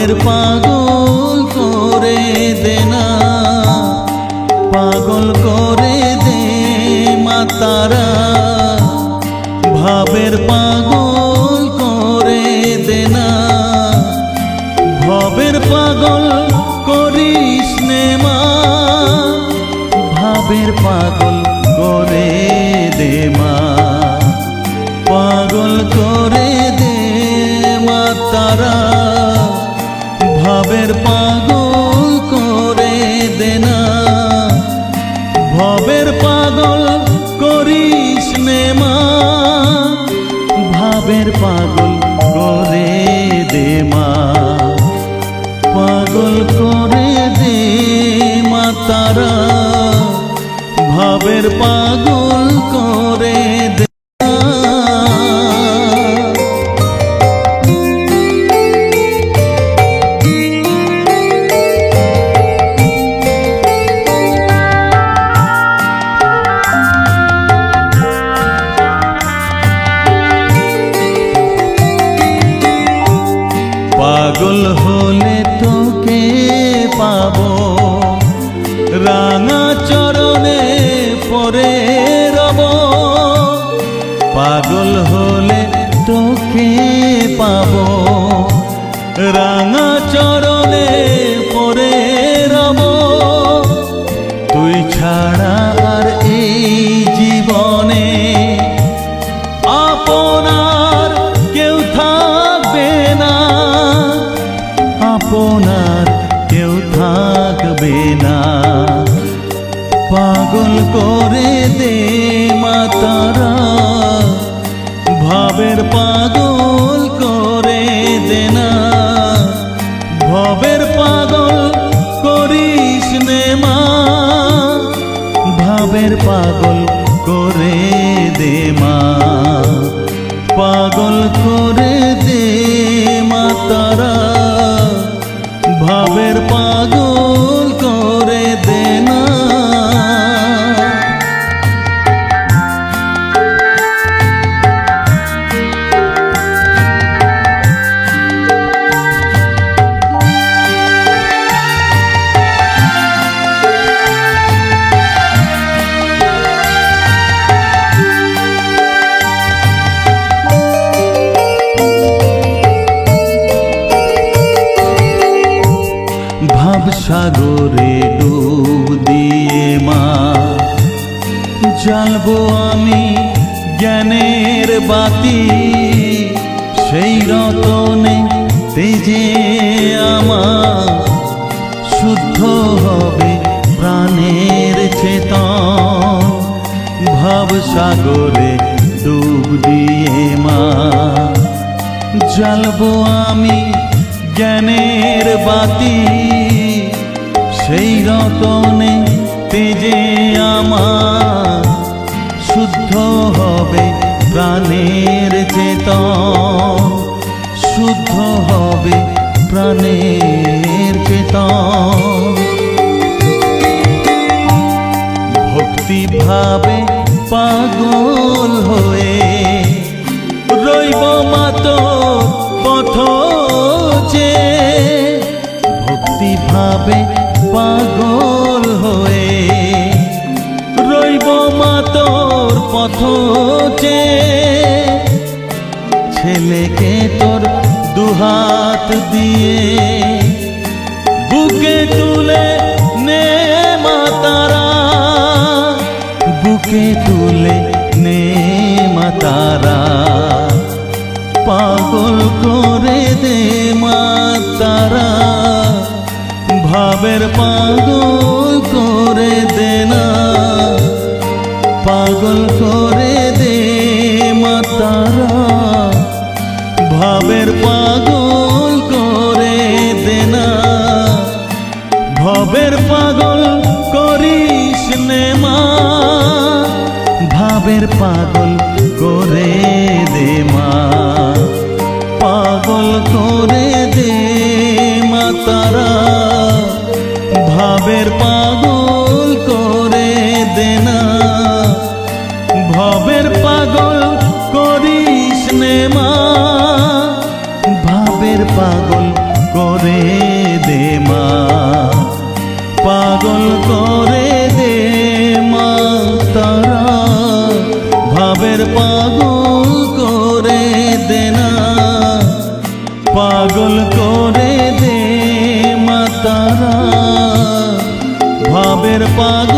ভাবের পাগল করে দে না, পাগল করে দে মা তারা, ভাবের পাগল করে দে না, ভবের পাগল করিস নে মা, ভাবের পাগল করে দে মা, পাগল করে দে মা তারা, ভাবের পাগল করে দে না, ভবের পাগল করিস নে মা, ভাবের পাগল করে দে মা, পাগল করে দে মা তারা, ভাবের পাগল করে দে। পাগল হলে তোকে পাবো, রাঙা চরণে পরে রব, পাগল হলে তোকে পাবো, রাঙা চরণে পরে রব, তুই ছাড়া আর এই জীবনে আপনার কেউ থাকবে না, আপনার কেউ থাকবে না, পাগল করে দে মা তারা, ভাবের পাগল করে দে না, ভবের পাগল করিস নে মা, ভাবের পাগল করে দে মা, পাগল করে দে মা তারা, ভাবের পাগল করে দে না। সাগরে ডুব দিয়ে মা জ্বালবো আমি জ্ঞানের বাতি, সেই রতনে তেজে আমার শুদ্ধ হবে প্রাণের চেতন, ভাব সাগরে ডুব দিয়ে মা জ্বালবো আমি জ্ঞানের বাতি, সেই রতনে তেজে আমার শুদ্ধ হবে প্রাণের চেতন, শুদ্ধ হবে প্রাণের চেতন, ভক্তি ভাবে পাগল হয়ে রইব মা তোর পথ যে, ভক্তি ভাবে পাগল হয়ে রইব মা তোর পথ যে, ছেলেকে তোর দুহাত দিয়ে বুকে তুলে নে মা তারা, বুকে তুলে নে মা তারা, পাগল করে দে মা তারা, ভাবের পাগল করে দে না, পাগল করে দে মা তারা, ভাবের পাগল করে দে না, ভবের পাগল করিস নে মা, ভাবের পাগল করে দে মা, পাগল করে দে মা তারা, ভাবের পাগল করে দে না, ভবের পাগল করিস নে মা, ভাবের পাগল করে করে দে না, পাগল করে দে মা তারা, ভাবের পাগল